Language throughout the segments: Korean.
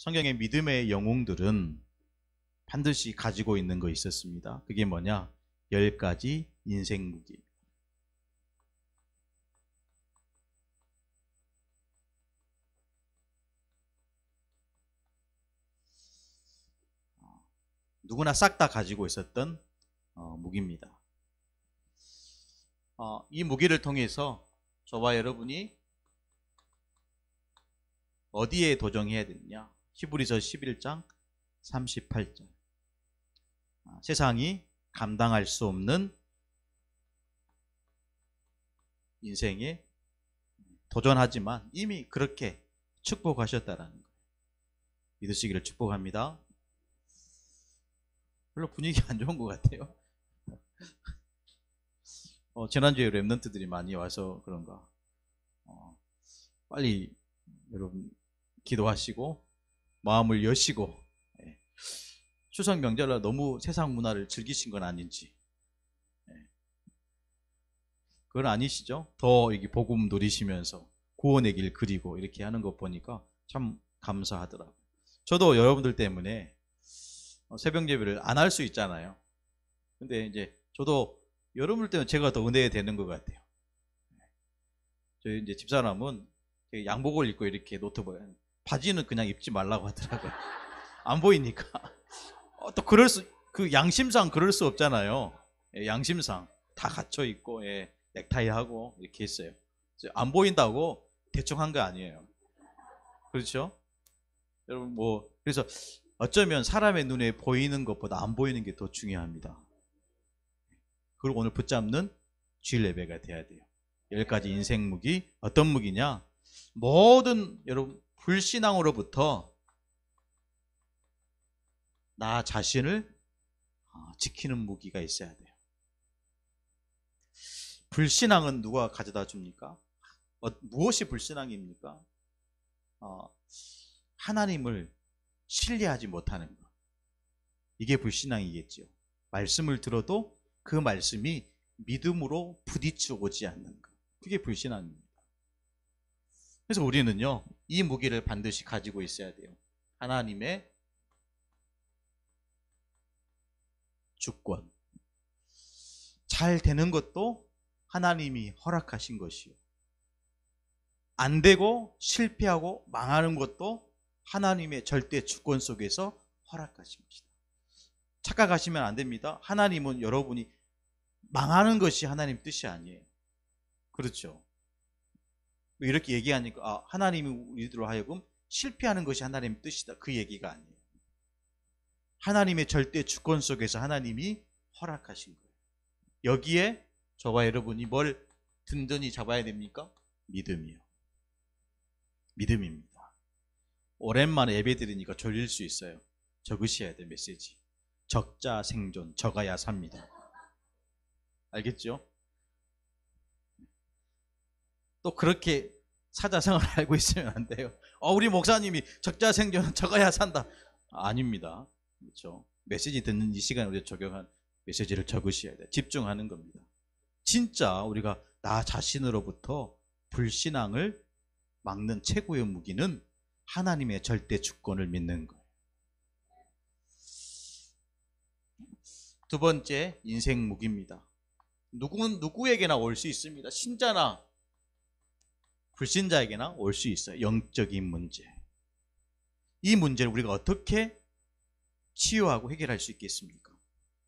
성경의 믿음의 영웅들은 반드시 가지고 있는 거 있었습니다. 그게 뭐냐? 10가지 인생 무기. 누구나 싹 다 가지고 있었던 무기입니다. 이 무기를 통해서 저와 여러분이 어디에 도전해야 되느냐? 히브리서 11장 38절. 세상이 감당할 수 없는 인생에 도전하지만 이미 그렇게 축복하셨다라는 거예요. 믿으시기를 축복합니다. 별로 분위기 안 좋은 것 같아요. 지난주에 랩런트들이 많이 와서 그런가. 빨리 여러분 기도하시고 마음을 여시고, 추석 명절날 너무 세상 문화를 즐기신 건 아닌지. 그건 아니시죠? 더 여기 복음 누리시면서 구원의 길 그리고 이렇게 하는 거 보니까 참 감사하더라고요. 저도 여러분들 때문에 새벽 예배를 안 할 수 있잖아요. 근데 이제 저도 여러분들 때문에 제가 더 은혜 되는 것 같아요. 저희 이제 집사람은 양복을 입고 이렇게 노트북, 바지는 그냥 입지 말라고 하더라고요. 안 보이니까. 또 그 양심상 그럴 수 없잖아요. 양심상 다 갇혀 있고, 넥타이 하고 이렇게 했어요. 안 보인다고 대충 한 거 아니에요. 그렇죠? 여러분 그래서 어쩌면 사람의 눈에 보이는 것보다 안 보이는 게 더 중요합니다. 그리고 오늘 붙잡는 주일 예배가 돼야 돼요. 10가지 인생 무기. 어떤 무기냐? 모든 여러분 불신앙으로부터 나 자신을 지키는 무기가 있어야 돼요. 불신앙은 누가 가져다 줍니까? 무엇이 불신앙입니까? 하나님을 신뢰하지 못하는 것. 이게 불신앙이겠죠. 말씀을 들어도 그 말씀이 믿음으로 부딪혀 오지 않는 것. 그게 불신앙입니다. 그래서 우리는요, 이 무기를 반드시 가지고 있어야 돼요. 하나님의 주권. 잘 되는 것도 하나님이 허락하신 것이요. 안 되고 실패하고 망하는 것도 하나님의 절대 주권 속에서 허락하신 것이다. 착각하시면 안 됩니다. 하나님은 여러분이 망하는 것이 하나님 뜻이 아니에요. 그렇죠? 이렇게 얘기하니까 하나님이 우리들로 하여금 실패하는 것이 하나님의 뜻이다. 그 얘기가 아니에요. 하나님의 절대 주권 속에서 하나님이 허락하신 거예요. 여기에 저와 여러분이 뭘 든든히 잡아야 됩니까? 믿음이요. 믿음입니다. 오랜만에 예배 드리니까 졸릴 수 있어요. 적으셔야 돼, 메시지. 적자 생존, 적어야 삽니다. 알겠죠? 또 그렇게 사자성어를 알고 있으면 안 돼요. 우리 목사님이 적자 생존, 적어야 산다. 아닙니다. 그렇죠? 메시지 듣는 이 시간에 우리가 적용한 메시지를 적으셔야 돼요. 집중하는 겁니다. 진짜 우리가 나 자신으로부터 불신앙을 막는 최고의 무기는 하나님의 절대 주권을 믿는 거예요. 두 번째 인생 무기입니다. 누구에게나 올 수 있습니다. 신자나 불신자에게나 올 수 있어요. 영적인 문제. 이 문제를 우리가 어떻게 치유하고 해결할 수 있겠습니까?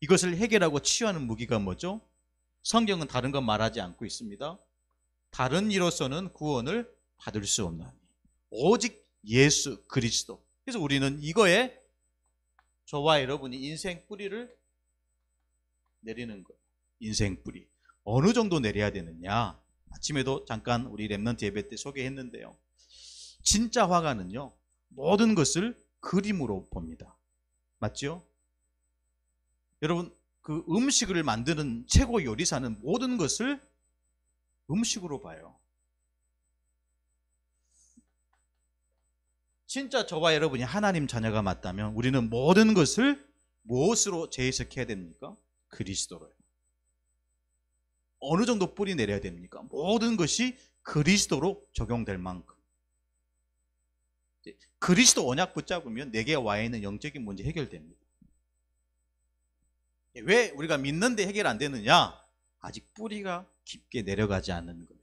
이것을 해결하고 치유하는 무기가 뭐죠? 성경은 다른 건 말하지 않고 있습니다. 다른 이로서는 구원을 받을 수 없나니 오직 예수 그리스도. 그래서 우리는 이거에 저와 여러분이 인생 뿌리를 내리는 거예요. 인생 뿌리. 어느 정도 내려야 되느냐? 아침에도 잠깐 우리 랩런트 예배 때 소개했는데요. 진짜 화가는요, 모든 것을 그림으로 봅니다. 맞죠? 여러분, 그 음식을 만드는 최고 요리사는 모든 것을 음식으로 봐요. 진짜 저와 여러분이 하나님 자녀가 맞다면 우리는 모든 것을 무엇으로 재해석해야 됩니까? 그리스도로요. 어느 정도 뿌리 내려야 됩니까? 모든 것이 그리스도로 적용될 만큼. 그리스도 언약 붙잡으면 내게 와 있는 영적인 문제 해결됩니다. 왜 우리가 믿는데 해결 안 되느냐? 아직 뿌리가 깊게 내려가지 않는 거예요.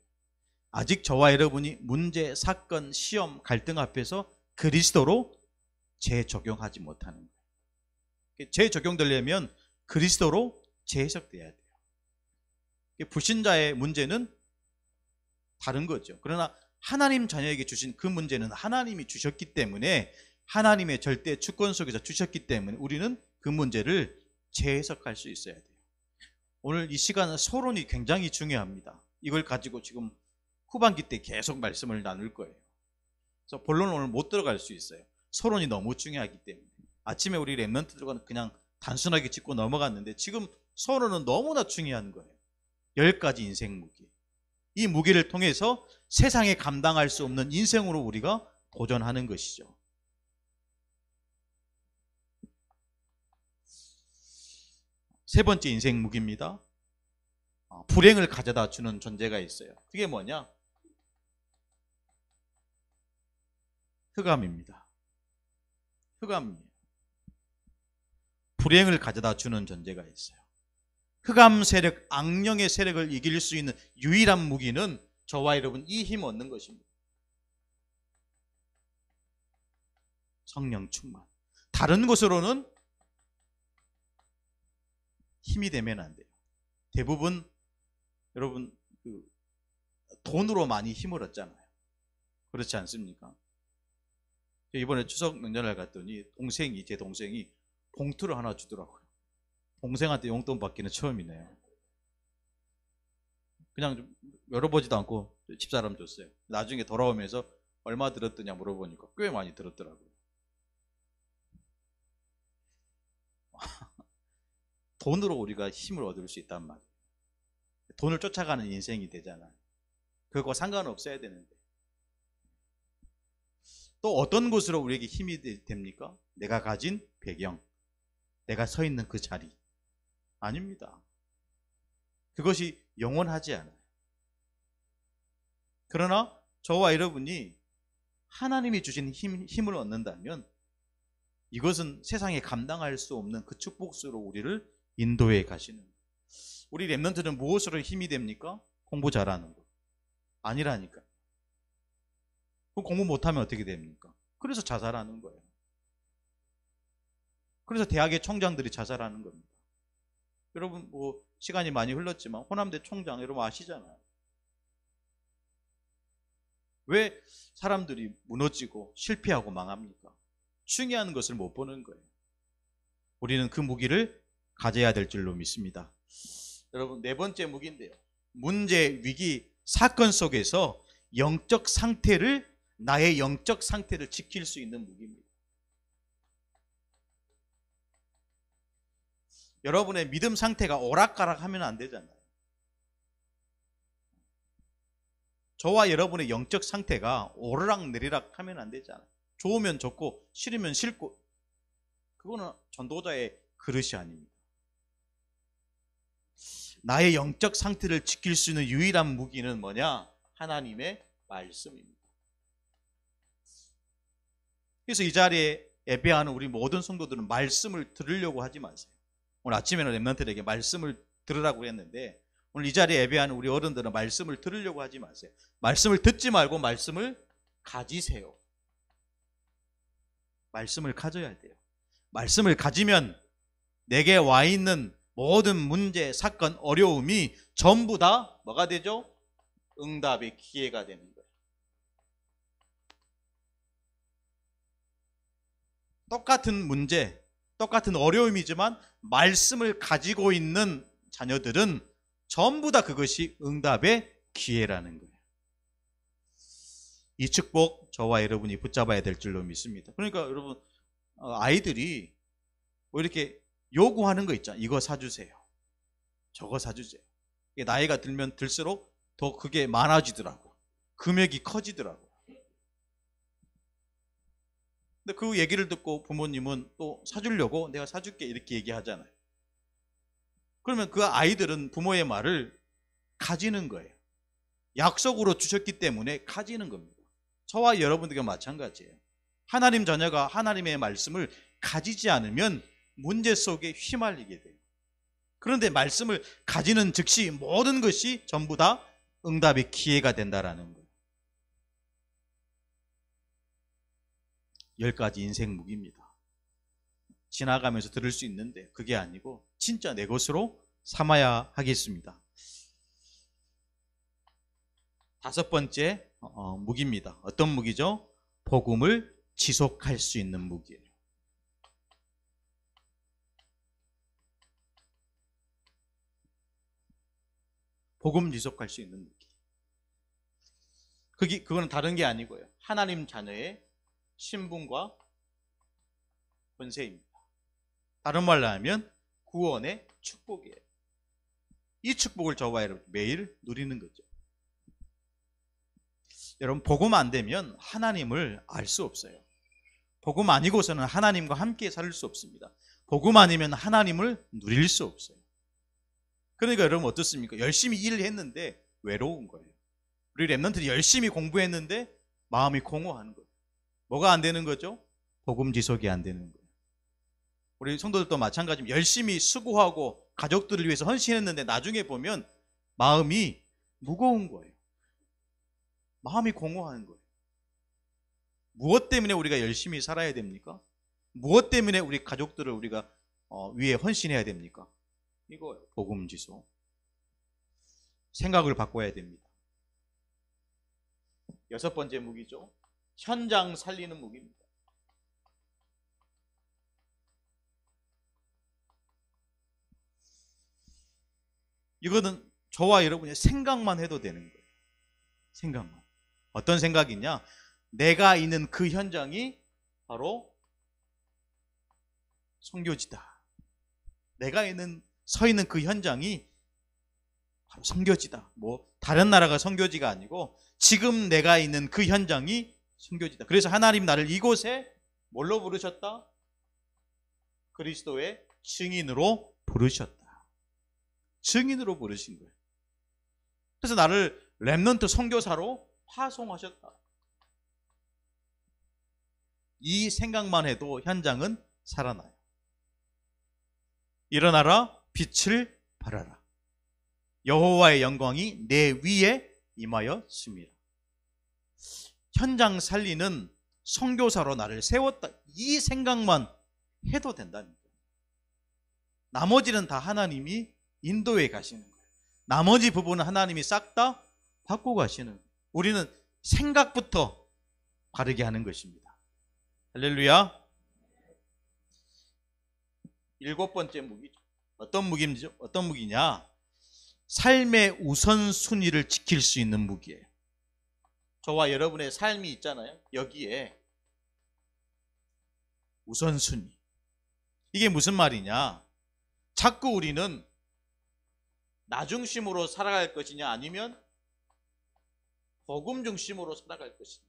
아직 저와 여러분이 문제, 사건, 시험, 갈등 앞에서 그리스도로 재적용하지 못하는 거예요. 재적용되려면 그리스도로 재해석돼야 돼요. 불신자의 문제는 다른 거죠. 그러나 하나님 자녀에게 주신 그 문제는 하나님이 주셨기 때문에, 하나님의 절대 주권 속에서 주셨기 때문에 우리는 그 문제를 재해석할 수 있어야 돼요. 오늘 이 시간은 서론이 굉장히 중요합니다. 이걸 가지고 지금 후반기 때 계속 말씀을 나눌 거예요. 그래서 본론은 오늘 못 들어갈 수 있어요. 서론이 너무 중요하기 때문에. 아침에 우리 랩런트들과 그냥 단순하게 짚고 넘어갔는데 지금 서론은 너무나 중요한 거예요. 10가지 인생 무기. 이 무기를 통해서 세상에 감당할 수 없는 인생으로 우리가 도전하는 것이죠. 세 번째 인생 무기입니다. 불행을 가져다 주는 존재가 있어요. 그게 뭐냐? 흑암입니다. 흑암이에요. 불행을 가져다 주는 존재가 있어요. 흑암 세력, 악령의 세력을 이길 수 있는 유일한 무기는 저와 여러분 이 힘 얻는 것입니다. 성령 충만. 다른 것으로는 힘이 되면 안 돼요. 대부분 여러분 돈으로 많이 힘을 얻잖아요. 그렇지 않습니까? 이번에 추석 명절날 갔더니 제 동생이 봉투를 하나 주더라고요. 동생한테 용돈 받기는 처음이네요. 그냥 좀 열어보지도 않고 집사람 줬어요. 나중에 돌아오면서 얼마 들었더냐 물어보니까 꽤 많이 들었더라고요. 돈으로 우리가 힘을 얻을 수 있단 말이에요. 돈을 쫓아가는 인생이 되잖아요. 그거 상관없어야 되는데. 또 어떤 것으로 우리에게 힘이 됩니까? 내가 가진 배경, 내가 서 있는 그 자리. 아닙니다. 그것이 영원하지 않아요. 그러나 저와 여러분이 하나님이 주신 힘을 얻는다면 이것은 세상에 감당할 수 없는 그 축복수로 우리를 인도해 가시는 거예요. 우리 랩런트는 무엇으로 힘이 됩니까? 공부 잘하는 거. 아니라니까. 그럼 공부 못하면 어떻게 됩니까? 그래서 자살하는 거예요. 그래서 대학의 총장들이 자살하는 겁니다. 여러분 뭐 시간이 많이 흘렀지만 호남대 총장 여러분 아시잖아요. 왜 사람들이 무너지고 실패하고 망합니까? 중요한 것을 못 보는 거예요. 우리는 그 무기를 가져야 될 줄로 믿습니다. 여러분 네 번째 무기인데요. 문제, 위기, 사건 속에서 나의 영적 상태를 지킬 수 있는 무기입니다. 여러분의 믿음 상태가 오락가락 하면 안 되잖아요. 저와 여러분의 영적 상태가 오르락내리락 하면 안 되잖아요. 좋으면 좋고 싫으면 싫고, 그거는 전도자의 그릇이 아닙니다. 나의 영적 상태를 지킬 수 있는 유일한 무기는 뭐냐? 하나님의 말씀입니다. 그래서 이 자리에 예배하는 우리 모든 성도들은 말씀을 들으려고 하지 마세요. 오늘 아침에는 랩런트들에게 말씀을 들으라고 했는데, 오늘 이 자리에 예배하는 우리 어른들은 말씀을 들으려고 하지 마세요. 말씀을 듣지 말고 말씀을 가지세요. 말씀을 가져야 돼요. 말씀을 가지면 내게 와 있는 모든 문제, 사건, 어려움이 전부 다 뭐가 되죠? 응답의 기회가 되는 거예요. 똑같은 문제, 똑같은 어려움이지만 말씀을 가지고 있는 자녀들은 전부 다 그것이 응답의 기회라는 거예요. 이 축복 저와 여러분이 붙잡아야 될 줄로 믿습니다. 그러니까 여러분 아이들이 뭐 이렇게 요구하는 거 있잖아요. 이거 사주세요. 저거 사주세요. 나이가 들면 들수록 더 그게 많아지더라고요. 금액이 커지더라고요. 근데 그 얘기를 듣고 부모님은 또 사주려고 내가 사줄게 이렇게 얘기하잖아요. 그러면 그 아이들은 부모의 말을 가지는 거예요. 약속으로 주셨기 때문에 가지는 겁니다. 저와 여러분들과 마찬가지예요. 하나님 자녀가 하나님의 말씀을 가지지 않으면 문제 속에 휘말리게 돼요. 그런데 말씀을 가지는 즉시 모든 것이 전부 다 응답의 기회가 된다라는 거예요. 10가지 인생 무기입니다. 지나가면서 들을 수 있는데 그게 아니고 진짜 내 것으로 삼아야 하겠습니다. 5번째 무기입니다. 어떤 무기죠? 복음을 지속할 수 있는 무기예요. 복음 지속할 수 있는 무기. 그거는 다른 게 아니고요. 하나님 자녀의 신분과 권세입니다. 다른 말로 하면 구원의 축복이에요. 이 축복을 저와 여러분 매일 누리는 거죠. 여러분, 복음 안 되면 하나님을 알 수 없어요. 복음 아니고서는 하나님과 함께 살 수 없습니다. 복음 아니면 하나님을 누릴 수 없어요. 그러니까 여러분 어떻습니까? 열심히 일을 했는데 외로운 거예요. 우리 랩런트들이 열심히 공부했는데 마음이 공허한 거예요. 뭐가 안 되는 거죠? 복음 지속이 안 되는 거예요. 우리 성도들도 마찬가지입니다. 열심히 수고하고 가족들을 위해서 헌신했는데 나중에 보면 마음이 무거운 거예요. 마음이 공허한 거예요. 무엇 때문에 우리가 열심히 살아야 됩니까? 무엇 때문에 우리 가족들을 우리가 위해 헌신해야 됩니까? 이거예요. 복음 지속. 생각을 바꿔야 됩니다. 6번째 무기죠. 현장 살리는 무기입니다. 이거는 저와 여러분의 생각만 해도 되는 거예요. 생각만. 어떤 생각이냐? 내가 있는 그 현장이 바로 선교지다. 내가 서 있는 그 현장이 바로 선교지다. 다른 나라가 선교지가 아니고 지금 내가 있는 그 현장이 선교지다. 그래서 하나님 나를 이곳에 뭘로 부르셨다? 그리스도의 증인으로 부르셨다. 증인으로 부르신 거예요. 그래서 나를 렘넌트 선교사로 파송하셨다. 이 생각만 해도 현장은 살아나요. 일어나라, 빛을 발하라. 여호와의 영광이 내 위에 임하였습니다. 현장 살리는 선교사로 나를 세웠다. 이 생각만 해도 된다는 거예요. 나머지는 다 하나님이 인도해 가시는 거예요. 나머지 부분은 하나님이 싹 다 받고 가시는 거예요. 우리는 생각부터 바르게 하는 것입니다. 할렐루야. 7번째 무기죠. 어떤 무기냐? 삶의 우선순위를 지킬 수 있는 무기예요. 저와 여러분의 삶이 있잖아요. 여기에 우선순위. 이게 무슨 말이냐? 자꾸 우리는 나 중심으로 살아갈 것이냐 아니면 복음 중심으로 살아갈 것이냐.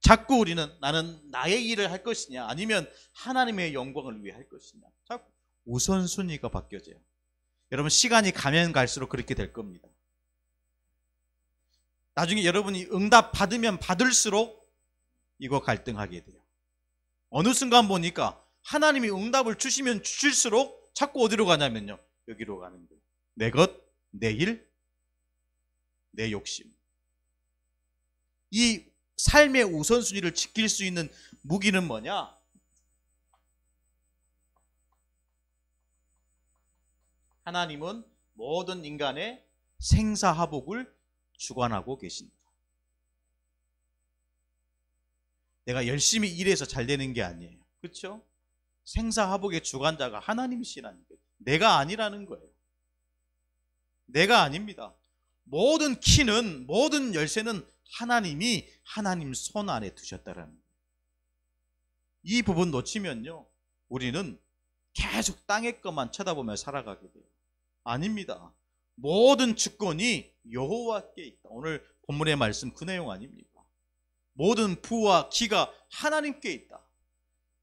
자꾸 우리는 나는 나의 일을 할 것이냐 아니면 하나님의 영광을 위해 할 것이냐. 자꾸 우선순위가 바뀌어져요. 여러분 시간이 가면 갈수록 그렇게 될 겁니다. 나중에 여러분이 응답 받으면 받을수록 이거 갈등하게 돼요. 어느 순간 보니까 하나님이 응답을 주시면 주실수록 자꾸 어디로 가냐면요. 여기로 가는 거예요. 내 것, 내 일, 내 욕심. 이 삶의 우선순위를 지킬 수 있는 무기는 뭐냐? 하나님은 모든 인간의 생사화복을 주관하고 계십니다. 내가 열심히 일해서 잘 되는 게 아니에요. 그렇죠? 생사화복의 주관자가 하나님이시라는 거예요. 내가 아니라는 거예요. 내가 아닙니다. 모든 키는, 모든 열쇠는 하나님이 하나님 손 안에 두셨다라는 거예요. 이 부분 놓치면요, 우리는 계속 땅의 것만 쳐다보며 살아가게 돼요. 아닙니다. 모든 주권이 여호와께 있다. 오늘 본문의 말씀 그 내용 아닙니까? 모든 부와 기가 하나님께 있다.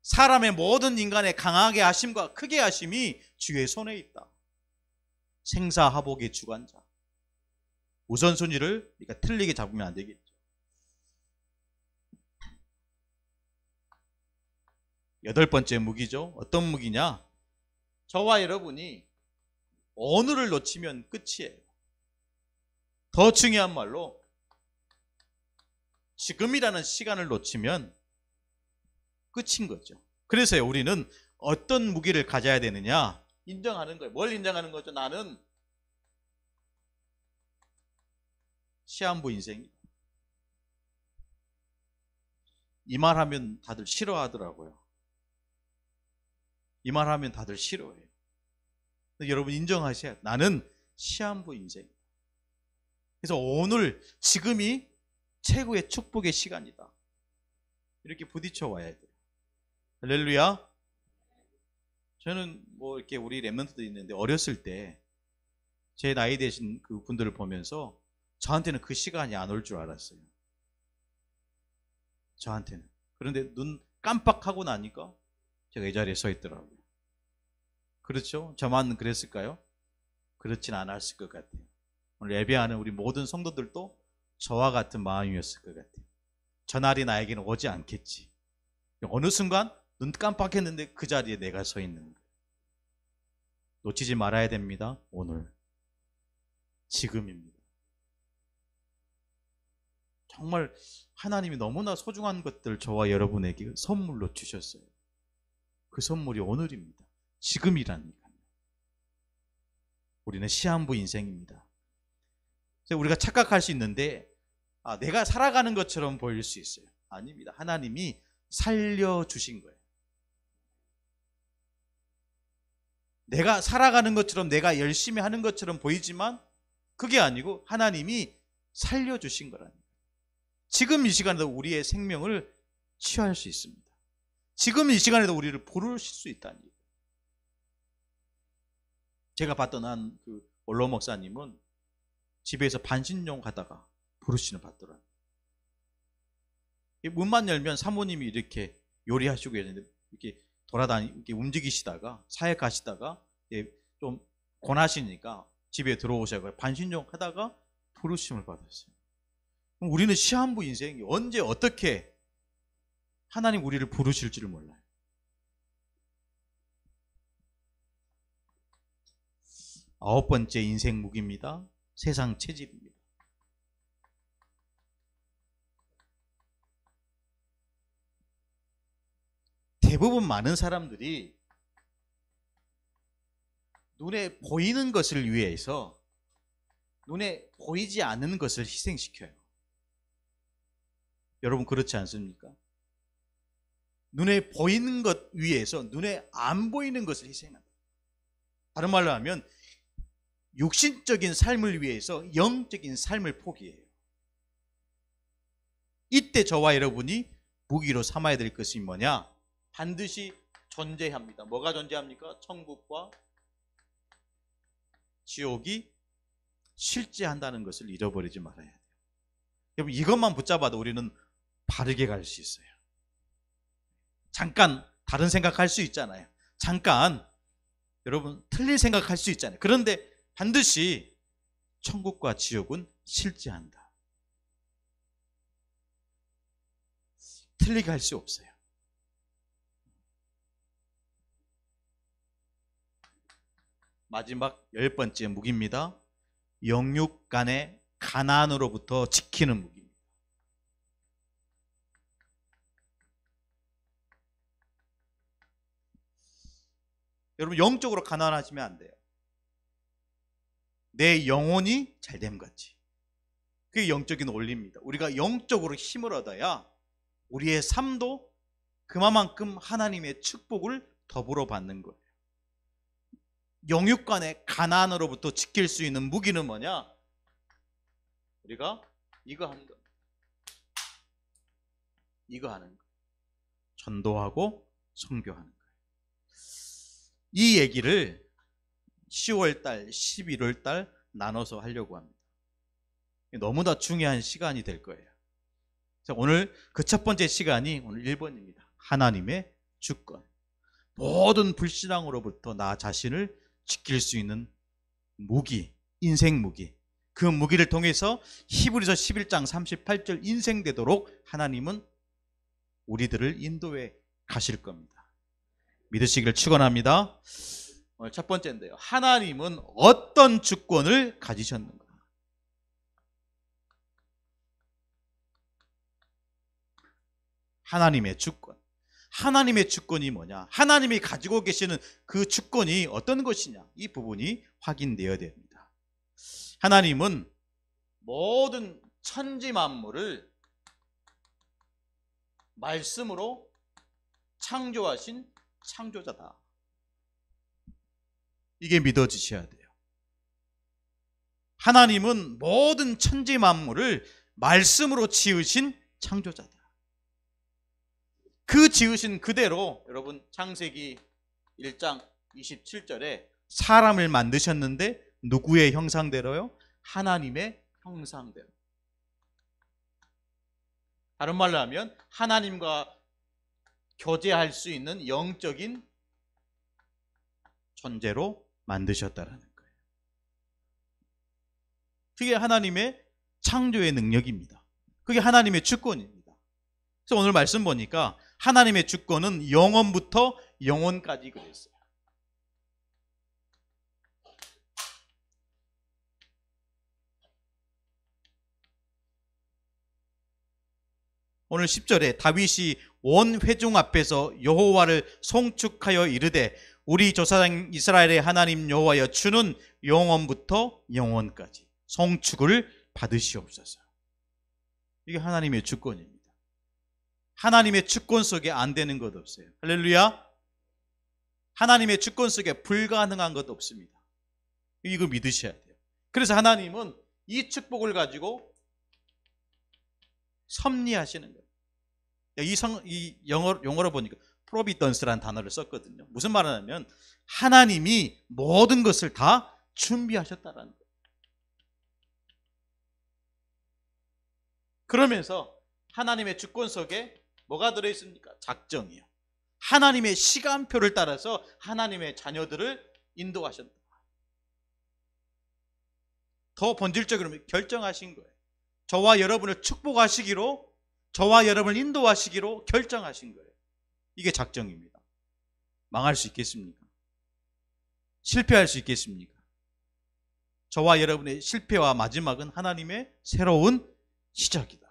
사람의 모든 인간의 강하게 하심과 크게 하심이 주의 손에 있다. 생사화복의 주관자. 우선순위를 우리가 틀리게 잡으면 안 되겠죠. 8번째 무기죠. 어떤 무기냐? 저와 여러분이 오늘을 놓치면 끝이에요. 더 중요한 말로 지금이라는 시간을 놓치면 끝인 거죠. 그래서 우리는 어떤 무기를 가져야 되느냐? 인정하는 거예요. 뭘 인정하는 거죠? 나는 시한부 인생이다. 이 말하면 다들 싫어하더라고요. 이 말하면 다들 싫어해요. 근데 여러분 인정하셔야 돼요. 나는 시한부 인생이다. 그래서 오늘 지금이 최고의 축복의 시간이다. 이렇게 부딪혀 와야 돼요. 할렐루야. 저는 뭐 이렇게 우리 랩런트도 있는데 어렸을 때 제 나이 되신 그 분들을 보면서 저한테는 그 시간이 안 올 줄 알았어요. 저한테는. 그런데 눈 깜빡하고 나니까 제가 이 자리에 서 있더라고요. 그렇죠? 저만 그랬을까요? 그렇진 않았을 것 같아요. 오늘 예배하는 우리 모든 성도들도 저와 같은 마음이었을 것 같아요. 저 날이 나에게는 오지 않겠지. 어느 순간 눈 깜빡했는데 그 자리에 내가 서 있는 거예요. 놓치지 말아야 됩니다. 오늘. 지금입니다. 정말 하나님이 너무나 소중한 것들 저와 여러분에게 선물로 주셨어요. 그 선물이 오늘입니다. 지금이라니까요. 우리는 시한부 인생입니다. 우리가 착각할 수 있는데 내가 살아가는 것처럼 보일 수 있어요. 아닙니다. 하나님이 살려주신 거예요. 내가 살아가는 것처럼 내가 열심히 하는 것처럼 보이지만 그게 아니고 하나님이 살려주신 거라는 거예요. 지금 이 시간에도 우리의 생명을 취할 수 있습니다. 지금 이 시간에도 우리를 부르실 수 있다니. 제가 봤던 한 그 원로 목사님은 집에서 반신욕 하다가 부르시는 받더라고요. 문만 열면 사모님이 이렇게 요리하시고 계시는데 이렇게 이렇게 움직이시다가 사역 가시다가 좀 권하시니까 집에 들어오셔서 반신욕 하다가 부르심을 받았어요. 그럼 우리는 시한부 인생이 언제 어떻게 하나님 우리를 부르실지를 몰라요. 아홉 번째 인생 무기입니다. 세상 체질입니다. 대부분 많은 사람들이 눈에 보이는 것을 위해서 눈에 보이지 않는 것을 희생시켜요. 여러분 그렇지 않습니까? 눈에 보이는 것 위해서 눈에 안 보이는 것을 희생한다. 다른 말로 하면 육신적인 삶을 위해서 영적인 삶을 포기해요. 이때 저와 여러분이 무기로 삼아야 될 것이 뭐냐? 반드시 존재합니다. 뭐가 존재합니까? 천국과 지옥이 실제한다는 것을 잃어버리지 말아야 돼요. 여러분 이것만 붙잡아도 우리는 바르게 갈 수 있어요. 잠깐 다른 생각할 수 있잖아요. 잠깐 여러분 틀린 생각할 수 있잖아요. 그런데 반드시 천국과 지옥은 실제한다. 틀리게 할 수 없어요. 마지막 10번째 무기입니다. 영육 간의 가난으로부터 지키는 무기입니다. 여러분 영적으로 가난하시면 안 돼요. 내 영혼이 잘됨 같이. 그게 영적인 원리입니다. 우리가 영적으로 힘을 얻어야 우리의 삶도 그만큼 하나님의 축복을 더불어 받는 거예요. 영육간의 가난으로부터 지킬 수 있는 무기는 뭐냐? 우리가 이거 하는 겁니다. 이거 하는 거예요. 전도하고 선교하는 거예요. 이 얘기를 10월달, 11월달 나눠서 하려고 합니다. 너무나 중요한 시간이 될 거예요. 자, 오늘 그 첫 번째 시간이 오늘 1번입니다. 하나님의 주권. 모든 불신앙으로부터 나 자신을 지킬 수 있는 무기, 인생 무기. 그 무기를 통해서 히브리서 11장 38절 인생 되도록 하나님은 우리들을 인도해 가실 겁니다. 믿으시기를 축원합니다. 오늘 첫 번째인데요. 하나님은 어떤 주권을 가지셨는가? 하나님의 주권. 하나님의 주권이 뭐냐? 하나님이 가지고 계시는 그 주권이 어떤 것이냐? 이 부분이 확인되어야 됩니다. 하나님은 모든 천지 만물을 말씀으로 창조하신 창조자다. 이게 믿어지셔야 돼요. 하나님은 모든 천지 만물을 말씀으로 지으신 창조자다. 그 지으신 그대로 여러분 창세기 1장 27절에 사람을 만드셨는데 누구의 형상대로요? 하나님의 형상대로. 다른 말로 하면 하나님과 교제할 수 있는 영적인 존재로 만드셨다라는 거예요. 그게 하나님의 창조의 능력입니다. 그게 하나님의 주권입니다. 그래서 오늘 말씀 보니까 하나님의 주권은 영원부터 영원까지 그랬어요. 오늘 10절에 다윗이 온 회중 앞에서 여호와를 송축하여 이르되 우리 조상 이스라엘의 하나님 여호와여 주는 영원부터 영원까지 송축을 받으시옵소서. 이게 하나님의 주권입니다. 하나님의 주권 속에 안 되는 것 없어요. 할렐루야. 하나님의 주권 속에 불가능한 것 없습니다. 이거 믿으셔야 돼요. 그래서 하나님은 이 축복을 가지고 섭리하시는 거예요. 이 영어로 보니까 프로비던스라는 단어를 썼거든요. 무슨 말을 하냐면 하나님이 모든 것을 다 준비하셨다라는 거예요. 그러면서 하나님의 주권 속에 뭐가 들어있습니까? 작정이요. 하나님의 시간표를 따라서 하나님의 자녀들을 인도하셨다. 더 본질적으로 결정하신 거예요. 저와 여러분을 축복하시기로, 저와 여러분을 인도하시기로 결정하신 거예요. 이게 작정입니다. 망할 수 있겠습니까? 실패할 수 있겠습니까? 저와 여러분의 실패와 마지막은 하나님의 새로운 시작이다.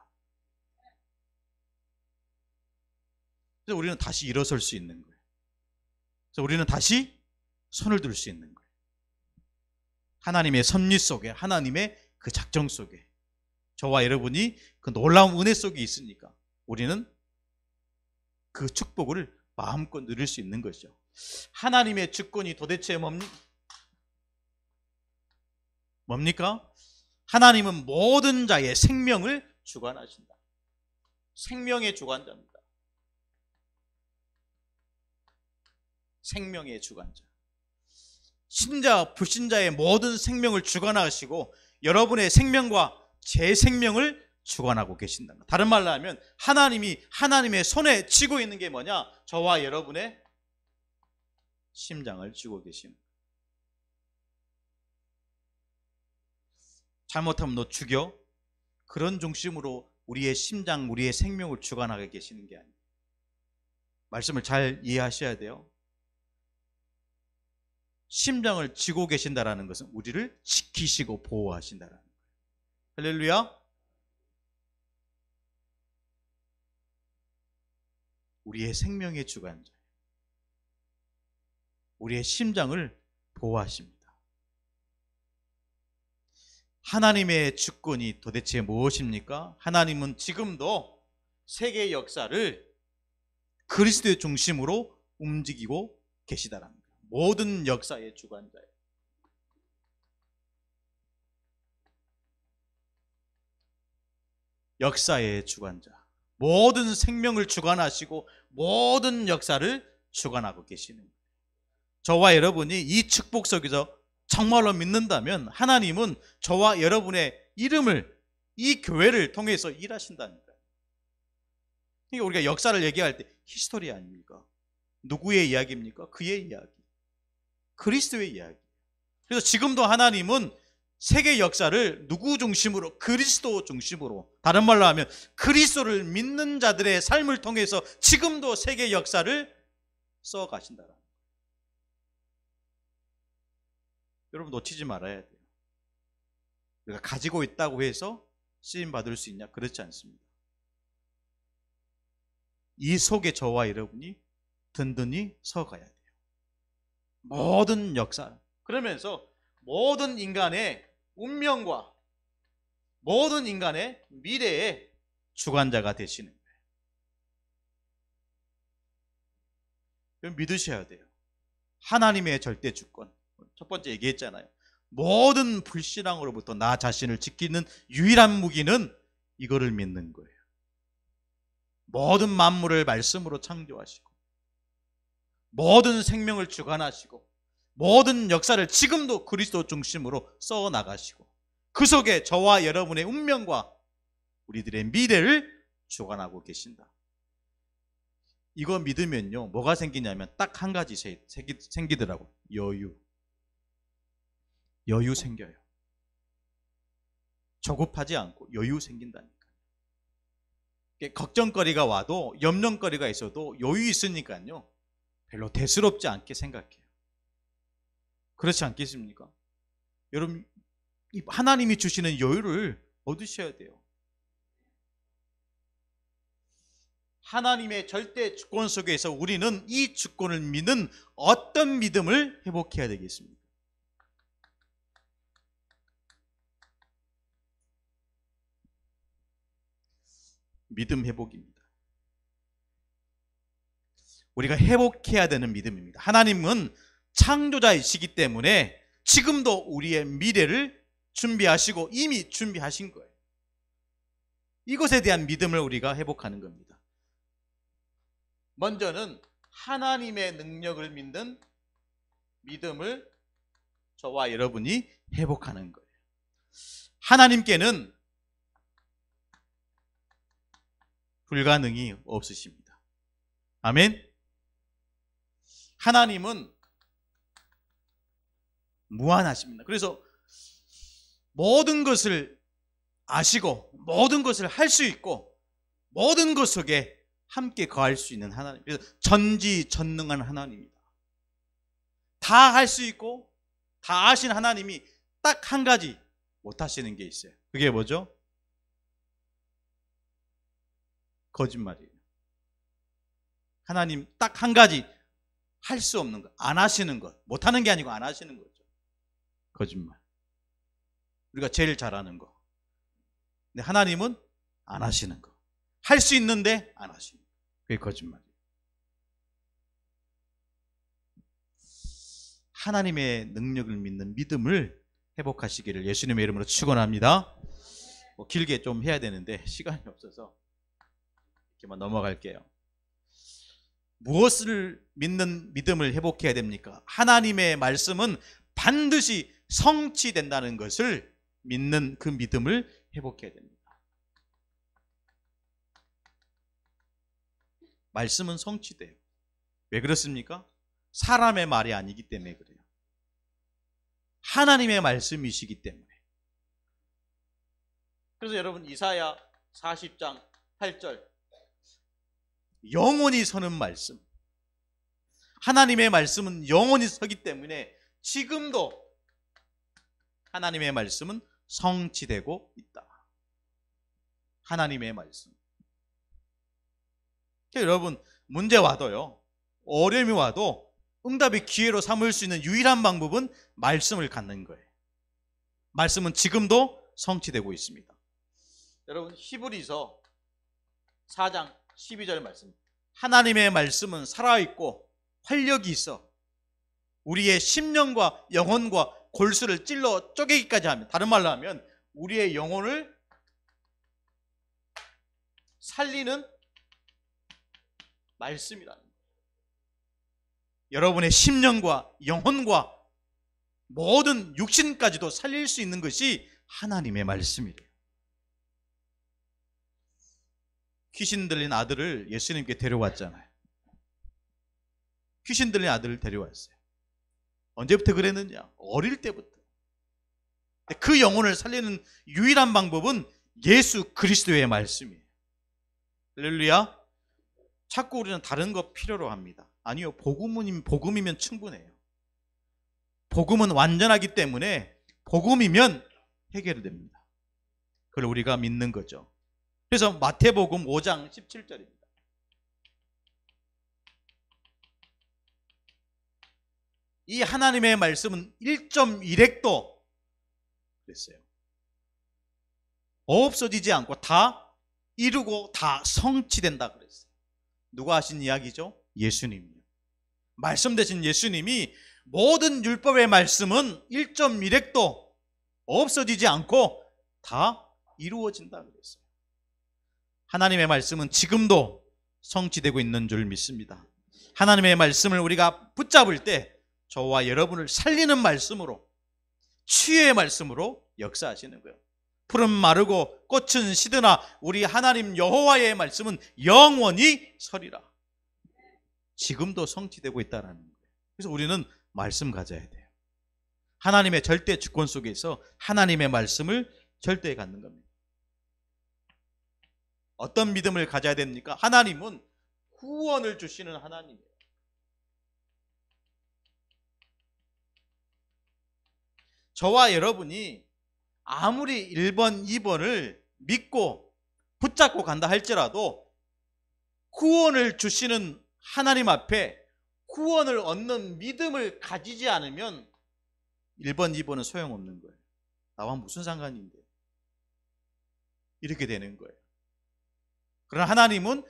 그래서 우리는 다시 일어설 수 있는 거예요. 그래서 우리는 다시 손을 들 수 있는 거예요. 하나님의 섭리 속에, 하나님의 그 작정 속에 저와 여러분이 그 놀라운 은혜 속에 있으니까 우리는 그 축복을 마음껏 누릴 수 있는 것이죠. 하나님의 주권이 도대체 뭡니까? 하나님은 모든 자의 생명을 주관하신다. 생명의 주관자입니다. 생명의 주관자. 신자, 불신자의 모든 생명을 주관하시고 여러분의 생명과 제 생명을 주관하고 계신다. 다른 말로 하면 하나님이 하나님의 손에 쥐고 있는 게 뭐냐? 저와 여러분의 심장을 쥐고 계십니다. 잘못하면 너 죽여? 그런 중심으로 우리의 심장, 우리의 생명을 주관하게 계시는 게 아니에요. 말씀을 잘 이해하셔야 돼요. 심장을 쥐고 계신다라는 것은 우리를 지키시고 보호하신다라는 거예요. 할렐루야. 우리의 생명의 주관자, 우리의 심장을 보호하십니다. 하나님의 주권이 도대체 무엇입니까? 하나님은 지금도 세계 역사를 그리스도의 중심으로 움직이고 계시다라는 거예요. 모든 역사의 주관자예요. 역사의 주관자, 모든 생명을 주관하시고 모든 역사를 주관하고 계시는 거예요. 저와 여러분이 이 축복 속에서 정말로 믿는다면 하나님은 저와 여러분의 이름을, 이 교회를 통해서 일하신다는 거예요. 그러니까 우리가 역사를 얘기할 때 히스토리 아닙니까? 누구의 이야기입니까? 그의 이야기, 그리스도의 이야기. 그래서 지금도 하나님은 세계 역사를 누구 중심으로? 그리스도 중심으로. 다른 말로 하면 그리스도를 믿는 자들의 삶을 통해서 지금도 세계 역사를 써 가신다라는 거예요. 여러분 놓치지 말아야 돼요. 우리가 가지고 있다고 해서 쓰임 받을 수 있냐? 그렇지 않습니다. 이 속에 저와 여러분이 든든히 서가야 돼요. 모든 역사, 그러면서 모든 인간의 운명과 모든 인간의 미래의 주관자가 되시는 거예요. 그럼 믿으셔야 돼요. 하나님의 절대 주권. 첫 번째 얘기했잖아요. 모든 불신앙으로부터 나 자신을 지키는 유일한 무기는 이거를 믿는 거예요. 모든 만물을 말씀으로 창조하시고 모든 생명을 주관하시고 모든 역사를 지금도 그리스도 중심으로 써 나가시고 그 속에 저와 여러분의 운명과 우리들의 미래를 주관하고 계신다. 이거 믿으면요, 뭐가 생기냐면 딱 한 가지 생기더라고요. 여유 생겨요. 조급하지 않고 여유 생긴다니까. 걱정거리가 와도 염려거리가 있어도 여유 있으니까요 별로 대수롭지 않게 생각해요. 그렇지 않겠습니까? 여러분, 하나님이 주시는 여유를 얻으셔야 돼요. 하나님의 절대 주권 속에서 우리는 이 주권을 믿는 어떤 믿음을 회복해야 되겠습니까? 믿음 회복입니다. 우리가 회복해야 되는 믿음입니다. 하나님은 창조자이시기 때문에 지금도 우리의 미래를 준비하시고 이미 준비하신 거예요. 이것에 대한 믿음을 우리가 회복하는 겁니다. 먼저는 하나님의 능력을 믿는 믿음을 저와 여러분이 회복하는 거예요. 하나님께는 불가능이 없으십니다. 아멘. 하나님은 무한하십니다. 그래서 모든 것을 아시고 모든 것을 할 수 있고 모든 것 속에 함께 거할 수 있는 하나님. 그래서 전지전능한 하나님입니다. 다 할 수 있고 다 아신 하나님이 딱 한 가지 못 하시는 게 있어요. 그게 뭐죠? 거짓말이에요. 하나님 딱 한 가지 할 수 없는 것, 안 하시는 것, 못 하는 게 아니고 안 하시는 거죠. 거짓말. 우리가 제일 잘하는 거. 근데 하나님은 안 하시는 거. 할 수 있는데 안 하시는 거. 그게 거짓말이에요. 하나님의 능력을 믿는 믿음을 회복하시기를 예수님의 이름으로 축원합니다. 길게 좀 해야 되는데 시간이 없어서 이렇게만 넘어갈게요. 무엇을 믿는 믿음을 회복해야 됩니까? 하나님의 말씀은 반드시 성취된다는 것을 믿는 그 믿음을 회복해야 됩니다. 말씀은 성취돼요. 왜 그렇습니까? 사람의 말이 아니기 때문에 그래요. 하나님의 말씀이시기 때문에. 그래서 여러분 이사야 40장 8절 영원히 서는 말씀. 하나님의 말씀은 영원히 서기 때문에 지금도 하나님의 말씀은 성취되고 있다. 하나님의 말씀. 여러분 문제 와도요, 어려움이 와도 응답의 기회로 삼을 수 있는 유일한 방법은 말씀을 갖는 거예요. 말씀은 지금도 성취되고 있습니다. 여러분 히브리서 4장 12절 말씀. 하나님의 말씀은 살아있고 활력이 있어 우리의 심령과 영혼과 골수를 찔러 쪼개기까지 합니다. 다른 말로 하면 우리의 영혼을 살리는 말씀이라는 거예요. 여러분의 심령과 영혼과 모든 육신까지도 살릴 수 있는 것이 하나님의 말씀이래요. 귀신 들린 아들을 예수님께 데려왔잖아요. 귀신 들린 아들을 데려왔어요. 언제부터 그랬느냐? 어릴 때부터. 그 영혼을 살리는 유일한 방법은 예수 그리스도의 말씀이에요. 할렐루야. 자꾸 우리는 다른 거 필요로 합니다. 아니요. 복음이면 충분해요. 복음은 완전하기 때문에 복음이면 해결됩니다. 그걸 우리가 믿는 거죠. 그래서 마태복음 5장 17절입니다. 이 하나님의 말씀은 1.1핵도 그랬어요. 없어지지 않고 다 이루고 다 성취된다 그랬어요. 누가 하신 이야기죠? 예수님이요. 말씀 되신 예수님이 모든 율법의 말씀은 1.1핵도 없어지지 않고 다 이루어진다 그랬어요. 하나님의 말씀은 지금도 성취되고 있는 줄 믿습니다. 하나님의 말씀을 우리가 붙잡을 때 저와 여러분을 살리는 말씀으로, 치유의 말씀으로 역사하시는 거예요. 풀은 마르고 꽃은 시드나 우리 하나님 여호와의 말씀은 영원히 서리라. 지금도 성취되고 있다는 거예요. 그래서 우리는 말씀 가져야 돼요. 하나님의 절대 주권 속에서 하나님의 말씀을 절대에 갖는 겁니다. 어떤 믿음을 가져야 됩니까? 하나님은 구원을 주시는 하나님이에요. 저와 여러분이 아무리 1번, 2번을 믿고 붙잡고 간다 할지라도 구원을 주시는 하나님 앞에 구원을 얻는 믿음을 가지지 않으면 1번, 2번은 소용없는 거예요. 나와 무슨 상관인데? 이렇게 되는 거예요. 그러나 하나님은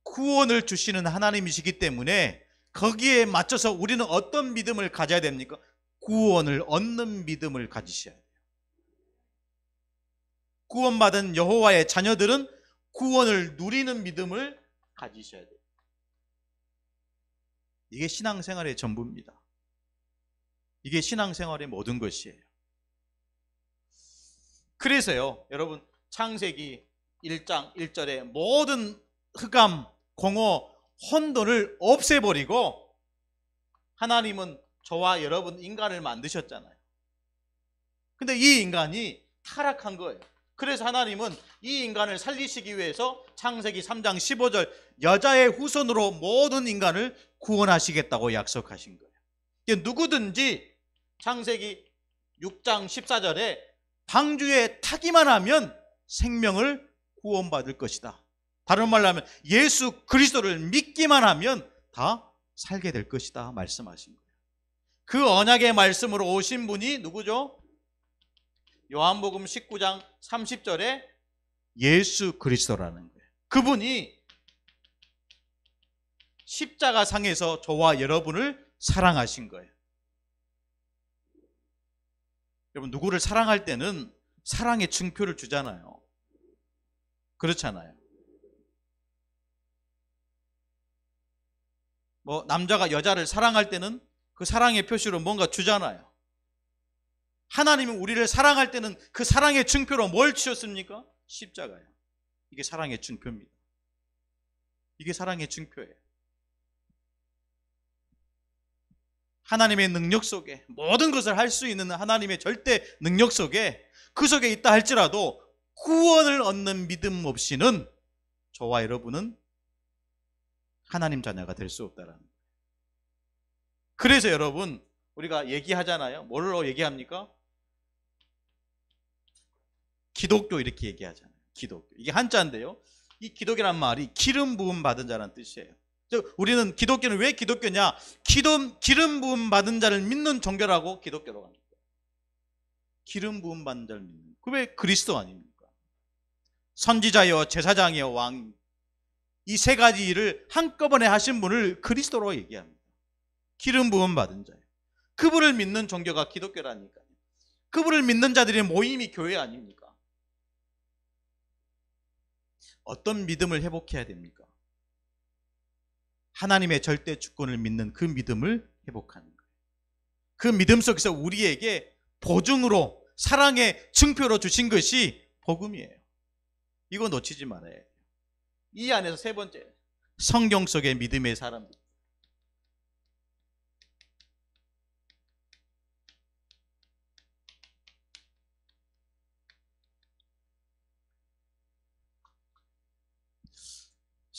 구원을 주시는 하나님이시기 때문에 거기에 맞춰서 우리는 어떤 믿음을 가져야 됩니까? 구원을 얻는 믿음을 가지셔야 돼요. 구원받은 여호와의 자녀들은 구원을 누리는 믿음을 가지셔야 돼요. 이게 신앙생활의 전부입니다. 이게 신앙생활의 모든 것이에요. 그래서요, 여러분, 창세기 1장 1절에 모든 흑암, 공허, 혼돈을 없애버리고 하나님은 저와 여러분 인간을 만드셨잖아요. 근데 이 인간이 타락한 거예요. 그래서 하나님은 이 인간을 살리시기 위해서 창세기 3장 15절 여자의 후손으로 모든 인간을 구원하시겠다고 약속하신 거예요. 누구든지 창세기 6장 14절에 방주에 타기만 하면 생명을 구원받을 것이다. 다른 말로 하면 예수 그리스도를 믿기만 하면 다 살게 될 것이다 말씀하신 거예요. 그 언약의 말씀으로 오신 분이 누구죠? 요한복음 19장 30절에 예수 그리스도라는 거예요. 그분이 십자가 상에서 저와 여러분을 사랑하신 거예요. 여러분, 누구를 사랑할 때는 사랑의 증표를 주잖아요. 그렇잖아요. 남자가 여자를 사랑할 때는 그 사랑의 표시로 뭔가 주잖아요. 하나님은 우리를 사랑할 때는 그 사랑의 증표로 뭘 주셨습니까? 십자가요. 이게 사랑의 증표입니다. 이게 사랑의 증표예요. 하나님의 능력 속에, 모든 것을 할 수 있는 하나님의 절대 능력 속에, 그 속에 있다 할지라도 구원을 얻는 믿음 없이는 저와 여러분은 하나님 자녀가 될 수 없다라는 거예요. 그래서 여러분, 우리가 얘기하잖아요. 뭘로 얘기합니까? 기독교 이렇게 얘기하잖아요. 기독교. 이게 한자인데요. 이 기독이란 말이 기름 부음 받은 자라는 뜻이에요. 즉 우리는 기독교는 왜 기독교냐? 기름 부음 받은 자를 믿는 종교라고 기독교로 합니다. 기름 부음 받은 자를 믿는. 그 왜 그리스도 아닙니까? 선지자여 제사장이여 왕. 이 세 가지 일을 한꺼번에 하신 분을 그리스도로 얘기합니다. 기름 부음 받은 자예요. 그분을 믿는 종교가 기독교라니까요. 그분을 믿는 자들의 모임이 교회 아닙니까? 어떤 믿음을 회복해야 됩니까? 하나님의 절대 주권을 믿는 그 믿음을 회복하는 거예요. 그 믿음 속에서 우리에게 보증으로 사랑의 증표로 주신 것이 복음이에요. 이거 놓치지 말아야 돼요. 이 안에서 세 번째, 성경 속의 믿음의 사람들.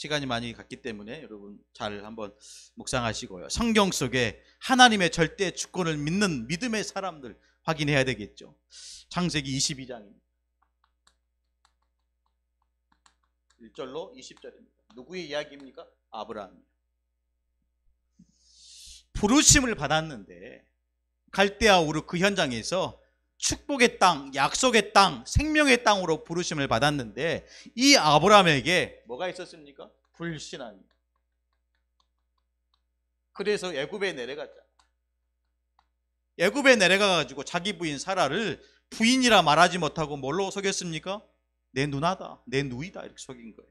시간이 많이 갔기 때문에 여러분 잘 한번 묵상하시고요. 성경 속에 하나님의 절대 주권을 믿는 믿음의 사람들 확인해야 되겠죠. 창세기 22장입니다. 1절로 20절입니다. 누구의 이야기입니까? 아브라함이요. 부르심을 받았는데 갈대아 우르 그 현장에서 축복의 땅, 약속의 땅, 생명의 땅으로 부르심을 받았는데 이 아브라함에게 뭐가 있었습니까? 불신앙이. 그래서 애굽에 내려갔잖아. 애굽에 내려가가지고 자기 부인 사라를 부인이라 말하지 못하고 뭘로 속였습니까? 내 누나다, 내 누이다 이렇게 속인 거예요.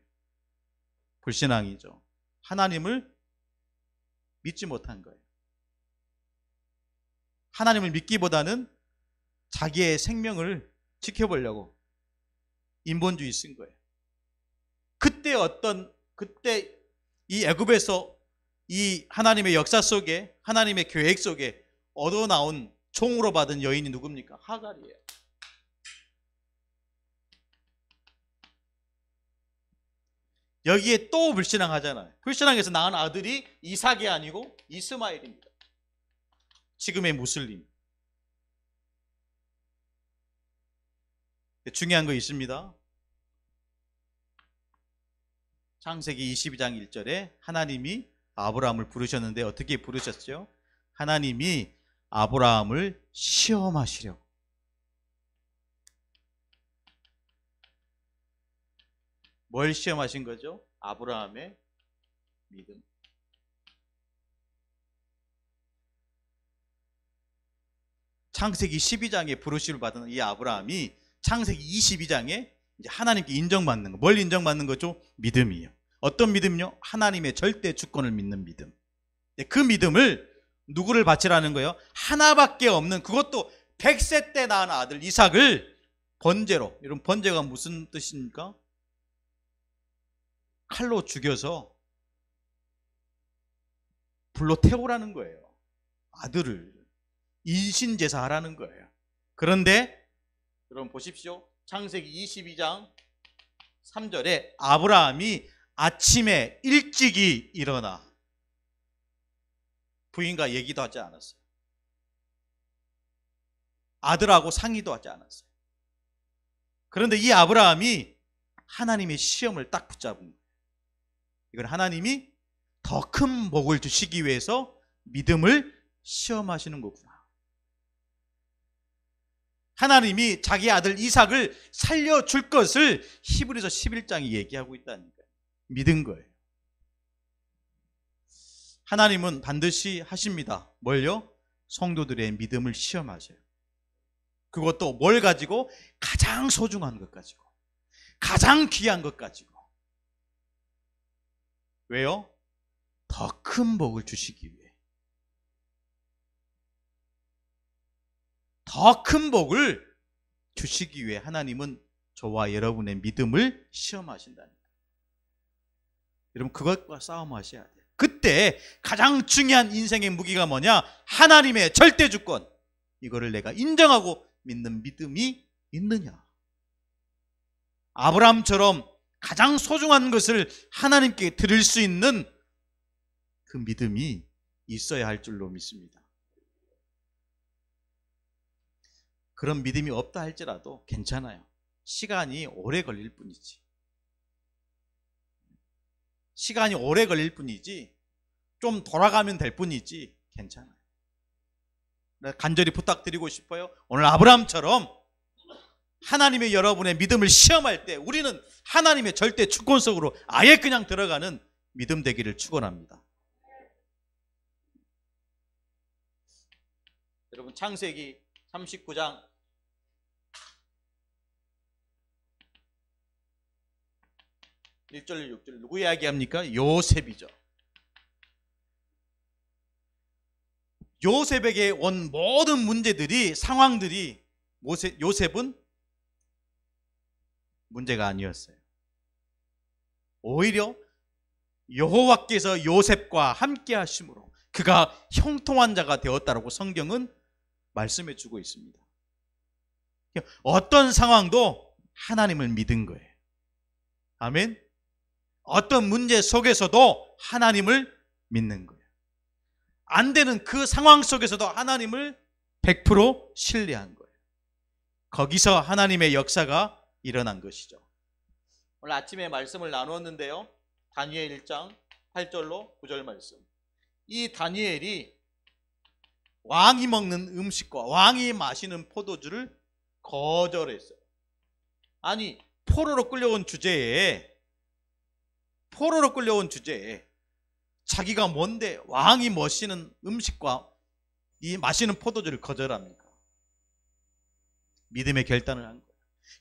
불신앙이죠. 하나님을 믿지 못한 거예요. 하나님을 믿기보다는 자기의 생명을 지켜보려고 인본주의 쓴 거예요. 그때 이 애굽에서 이 하나님의 역사 속에, 하나님의 계획 속에 얻어 나온 종으로 받은 여인이 누굽니까? 하갈이에요. 여기에 또 불신앙하잖아요. 불신앙에서 낳은 아들이 이삭이 아니고 이스마엘입니다. 지금의 무슬림. 중요한 거 있습니다. 창세기 22장 1절에 하나님이 아브라함을 부르셨는데 어떻게 부르셨죠? 하나님이 아브라함을 시험하시려고. 뭘 시험하신 거죠? 아브라함의 믿음. 창세기 12장에 부르심을 받은 이 아브라함이 창세기 22장에 이제 하나님께 인정받는 거. 뭘 인정받는 거죠? 믿음이에요. 어떤 믿음요? 하나님의 절대 주권을 믿는 믿음. 그 믿음을 누구를 바치라는 거예요? 하나밖에 없는, 그것도 100세 때 낳은 아들 이삭을 번제로. 여러분 번제가 무슨 뜻입니까? 칼로 죽여서 불로 태우라는 거예요. 아들을 인신제사하라는 거예요. 그런데 여러분 보십시오. 창세기 22장 3절에 아브라함이 아침에 일찍이 일어나 부인과 얘기도 하지 않았어요. 아들하고 상의도 하지 않았어요. 그런데 이 아브라함이 하나님의 시험을 딱 붙잡은 거예요. 이건 하나님이 더 큰 복을 주시기 위해서 믿음을 시험하시는 거구나. 하나님이 자기 아들 이삭을 살려줄 것을 히브리서 11장이 얘기하고 있다니까요. 믿은 거예요. 하나님은 반드시 하십니다. 뭘요? 성도들의 믿음을 시험하셔요. 그것도 뭘 가지고? 가장 소중한 것 가지고, 가장 귀한 것 가지고. 왜요? 더 큰 복을 주시기 위해. 더 큰 복을 주시기 위해 하나님은 저와 여러분의 믿음을 시험하신다니까. 여러분 그것과 싸움하셔야 돼요. 그때 가장 중요한 인생의 무기가 뭐냐? 하나님의 절대 주권. 이거를 내가 인정하고 믿는 믿음이 있느냐. 아브라함처럼 가장 소중한 것을 하나님께 드릴 수 있는 그 믿음이 있어야 할 줄로 믿습니다. 그런 믿음이 없다 할지라도 괜찮아요. 시간이 오래 걸릴 뿐이지. 시간이 오래 걸릴 뿐이지, 좀 돌아가면 될 뿐이지 괜찮아요. 간절히 부탁드리고 싶어요. 오늘 아브라함처럼 하나님의 여러분의 믿음을 시험할 때 우리는 하나님의 절대 주권 속으로 아예 그냥 들어가는 믿음 되기를 축원합니다. 여러분 창세기 39장 1절 6절 누구 이야기합니까? 요셉이죠. 요셉에게 온 모든 문제들이, 상황들이 요셉은 문제가 아니었어요. 오히려 여호와께서 요셉과 함께 하심으로 그가 형통한 자가 되었다라고 성경은 말씀해 주고 있습니다. 어떤 상황도 하나님을 믿은 거예요. 아멘. 어떤 문제 속에서도 하나님을 믿는 거예요. 안 되는 그 상황 속에서도 하나님을 100% 신뢰한 거예요. 거기서 하나님의 역사가 일어난 것이죠. 오늘 아침에 말씀을 나누었는데요. 다니엘 1장 8절로 9절 말씀. 이 다니엘이 왕이 먹는 음식과 왕이 마시는 포도주를 거절했어요. 아니, 포로로 끌려온 주제에 자기가 뭔데 왕이 마시는 음식과 이 마시는 포도주를 거절합니까? 믿음의 결단을 한 거예요.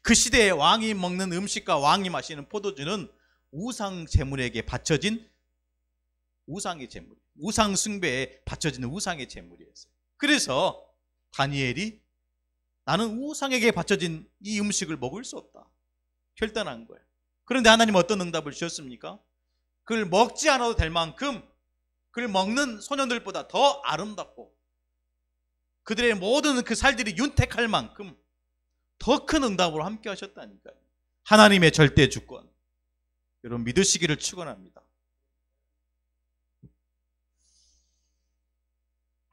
그 시대에 왕이 먹는 음식과 왕이 마시는 포도주는 우상 제물에게 바쳐진 우상의 제물, 우상 숭배에 바쳐지는 우상의 제물이었어요. 그래서 다니엘이 나는 우상에게 바쳐진 이 음식을 먹을 수 없다 결단한 거예요. 그런데 하나님 어떤 응답을 주셨습니까? 그걸 먹지 않아도 될 만큼 그걸 먹는 소년들보다 더 아름답고 그들의 모든 그 살들이 윤택할 만큼 더 큰 응답으로 함께 하셨다니까요. 하나님의 절대 주권, 여러분 믿으시기를 축원합니다.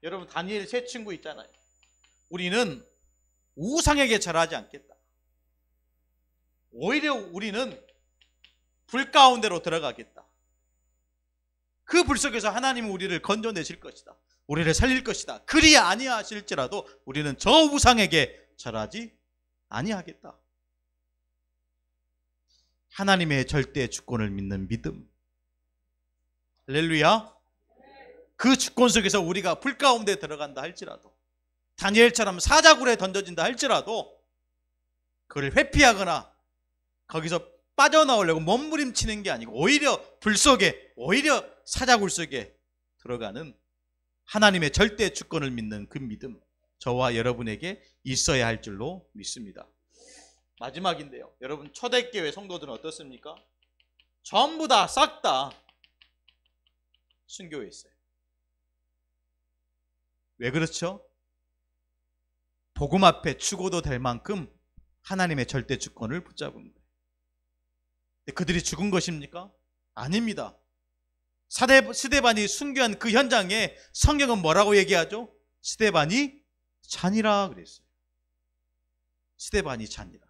여러분 다니엘 세 친구 있잖아요. 우리는 우상에게 절하지 않겠다. 오히려 우리는 불 가운데로 들어가겠다. 그 불 속에서 하나님은 우리를 건져내실 것이다. 우리를 살릴 것이다. 그리 아니하실지라도 우리는 저 우상에게 절하지 아니하겠다. 하나님의 절대 주권을 믿는 믿음. 할렐루야. 그 주권 속에서 우리가 불 가운데 들어간다 할지라도, 다니엘처럼 사자굴에 던져진다 할지라도 그걸 회피하거나 거기서 빠져나오려고 몸부림치는 게 아니고 오히려 불 속에, 오히려 사자굴 속에 들어가는 하나님의 절대 주권을 믿는 그 믿음, 저와 여러분에게 있어야 할 줄로 믿습니다. 마지막인데요. 여러분 초대교회 성도들은 어떻습니까? 전부 다 싹 다 순교에 있어요. 왜 그렇죠? 복음 앞에 죽어도 될 만큼 하나님의 절대 주권을 붙잡은 거예요. 그들이 죽은 것입니까? 아닙니다. 스데반이 순교한 그 현장에 성경은 뭐라고 얘기하죠? 스데반이 잔이라 그랬어요. 스데반이 잔이라.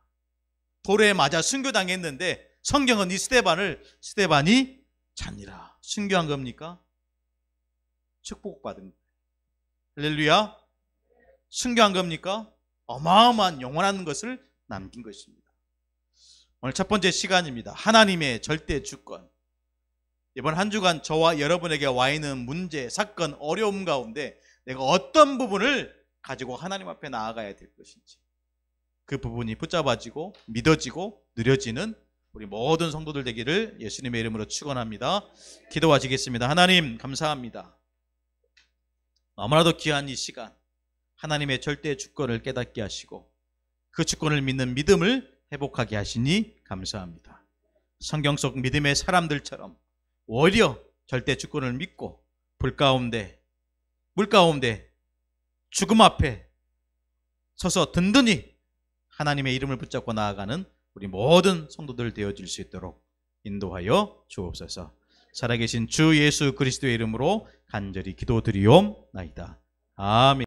돌에 맞아 순교당했는데 성경은 이 스데반이 잔이라 순교한 겁니까? 축복받은 거예요. 할렐루야. 순교한 겁니까? 어마어마한 영원한 것을 남긴 것입니다. 오늘 첫 번째 시간입니다. 하나님의 절대 주권. 이번 한 주간 저와 여러분에게 와 있는 문제, 사건, 어려움 가운데 내가 어떤 부분을 가지고 하나님 앞에 나아가야 될 것인지, 그 부분이 붙잡아지고 믿어지고 누려지는 우리 모든 성도들 되기를 예수님의 이름으로 축원합니다. 기도하시겠습니다. 하나님 감사합니다. 너무나도 귀한 이 시간, 하나님의 절대 주권을 깨닫게 하시고 그 주권을 믿는 믿음을 회복하게 하시니 감사합니다. 성경 속 믿음의 사람들처럼 오히려 절대 주권을 믿고 불 가운데, 물 가운데 죽음 앞에 서서 든든히 하나님의 이름을 붙잡고 나아가는 우리 모든 성도들 되어질 수 있도록 인도하여 주옵소서. 살아계신 주 예수 그리스도의 이름으로 간절히 기도드리옵나이다. 아멘.